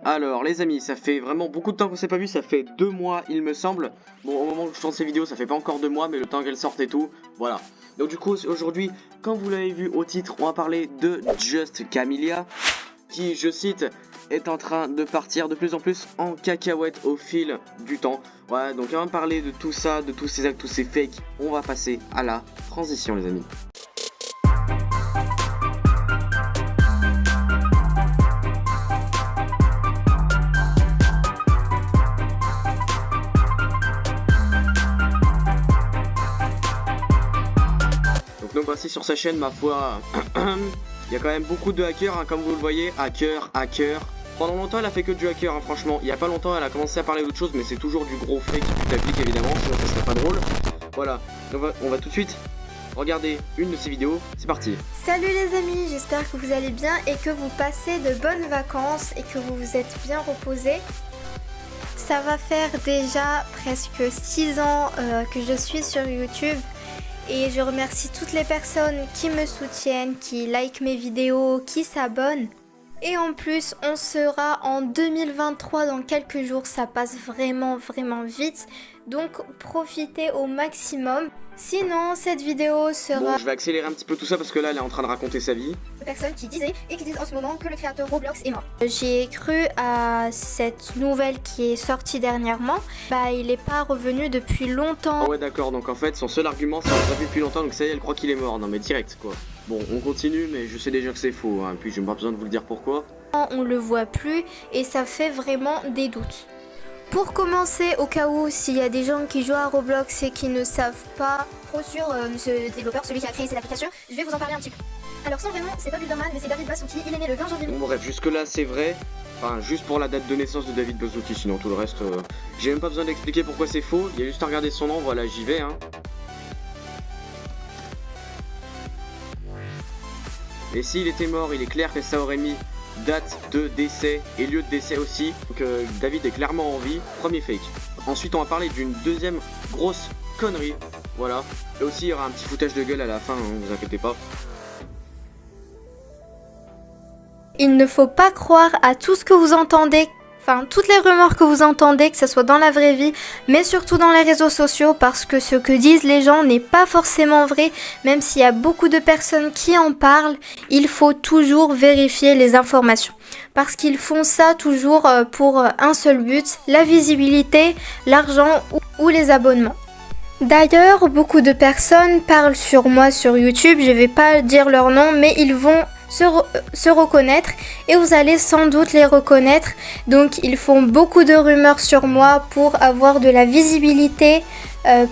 Alors les amis, ça fait vraiment beaucoup de temps qu'on s'est pas vu, ça fait 2 mois il me semble. Bon, au moment où je tourne ces vidéos, ça fait pas encore 2 mois, mais le temps qu'elles sortent et tout, voilà. Donc du coup, aujourd'hui, comme vous l'avez vu au titre, on va parler de Just Camellia, qui, je cite, est en train de partir de plus en plus en cacahuète au fil du temps. Ouais, donc avant de parler de tout ça, de tous ces actes, tous ces fakes, on va passer à la transition les amis. Donc voici sur sa chaîne, ma foi, il y a quand même beaucoup de hackers, hein, comme vous le voyez, hacker. Pendant longtemps elle a fait que du hacker, hein, franchement. Il y a pas longtemps elle a commencé à parler d'autre chose, mais c'est toujours du gros fake putaclic évidemment, sinon ça serait pas drôle. Voilà, on va tout de suite regarder une de ses vidéos, c'est parti. Salut les amis, j'espère que vous allez bien et que vous passez de bonnes vacances et que vous vous êtes bien reposés. Ça va faire déjà presque 6 ans que je suis sur YouTube. Et je remercie toutes les personnes qui me soutiennent, qui likent mes vidéos, qui s'abonnent. Et en plus, on sera en 2023 dans quelques jours, ça passe vraiment vite. Donc profitez au maximum. Sinon, cette vidéo sera... Bon, je vais accélérer un petit peu tout ça parce que là, elle est en train de raconter sa vie. Personnes qui disaient et qui disent en ce moment que le créateur Roblox est mort. J'ai cru à cette nouvelle qui est sortie dernièrement. Bah, il est pas revenu depuis longtemps. Oh ouais, d'accord, donc en fait, son seul argument, c'est qu'on l'a pas vu depuis longtemps, donc ça y est, elle croit qu'il est mort. Non mais direct, quoi. Bon, on continue, mais je sais déjà que c'est faux, hein. Puis j'ai pas besoin de vous le dire pourquoi. On le voit plus et ça fait vraiment des doutes. Pour commencer, au cas où s'il y a des gens qui jouent à Roblox et qui ne savent pas trop sur ce développeur, celui qui a créé cette application, je vais vous en parler un petit peu. Alors sans vraiment, c'est pas Builderman, mais c'est David Basouki, il est né le 20 janvier. Bon bref, jusque là c'est vrai. Enfin, juste pour la date de naissance de David Basouki, sinon tout le reste, j'ai même pas besoin d'expliquer pourquoi c'est faux. Il y a juste à regarder son nom, voilà, j'y vais, hein. Et s'il était mort, il est clair que ça aurait mis date de décès et lieu de décès aussi. Donc David est clairement en vie, premier fake. Ensuite on va parler d'une deuxième grosse connerie, voilà. Et aussi il y aura un petit foutage de gueule à la fin, hein, vous inquiétez pas. Il ne faut pas croire à tout ce que vous entendez, enfin toutes les rumeurs que vous entendez, que ce soit dans la vraie vie, mais surtout dans les réseaux sociaux, parce que ce que disent les gens n'est pas forcément vrai, même s'il y a beaucoup de personnes qui en parlent, il faut toujours vérifier les informations. Parce qu'ils font ça toujours pour un seul but, la visibilité, l'argent ou les abonnements. D'ailleurs, beaucoup de personnes parlent sur moi sur YouTube, je vais pas dire leur nom, mais ils vont se reconnaître et vous allez sans doute les reconnaître. Donc ils font beaucoup de rumeurs sur moi pour avoir de la visibilité,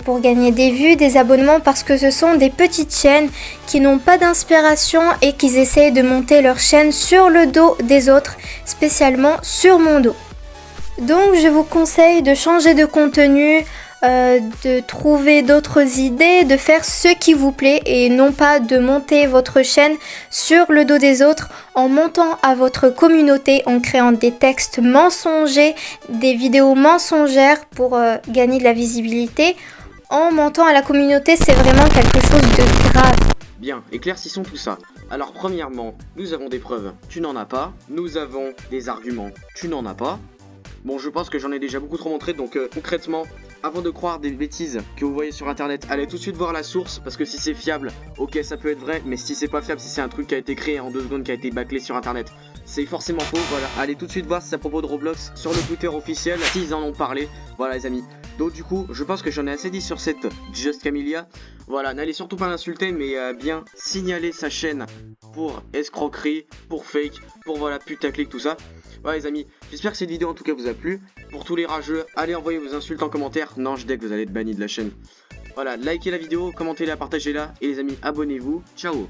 pour gagner des vues, des abonnements, parce que ce sont des petites chaînes qui n'ont pas d'inspiration et qui essayent de monter leur chaîne sur le dos des autres, spécialement sur mon dos. Donc je vous conseille de changer de contenu, de trouver d'autres idées, de faire ce qui vous plaît et non pas de monter votre chaîne sur le dos des autres en montant à votre communauté, en créant des textes mensongers, des vidéos mensongères pour gagner de la visibilité. En mentant à la communauté, c'est vraiment quelque chose de grave. Bien, éclaircissons tout ça. Alors premièrement, nous avons des preuves, tu n'en as pas. Nous avons des arguments, tu n'en as pas. Bon, je pense que j'en ai déjà beaucoup trop montré, donc concrètement, avant de croire des bêtises que vous voyez sur internet, allez tout de suite voir la source, parce que si c'est fiable, ok ça peut être vrai, mais si c'est pas fiable, si c'est un truc qui a été créé en 2 secondes, qui a été bâclé sur internet, c'est forcément faux, voilà. Allez tout de suite voir si c'est à propos de Roblox sur le Twitter officiel, s'ils en ont parlé, voilà les amis. Donc du coup, je pense que j'en ai assez dit sur cette Just Camellia. Voilà, n'allez surtout pas l'insulter, mais bien signaler sa chaîne pour escroquerie, pour fake, pour voilà putaclic, tout ça. Voilà les amis, j'espère que cette vidéo en tout cas vous a plu. Pour tous les rageux, allez envoyer vos insultes en commentaire. Non, je dis que vous allez être banni de la chaîne. Voilà, likez la vidéo, commentez-la, partagez-la. Et les amis, abonnez-vous. Ciao.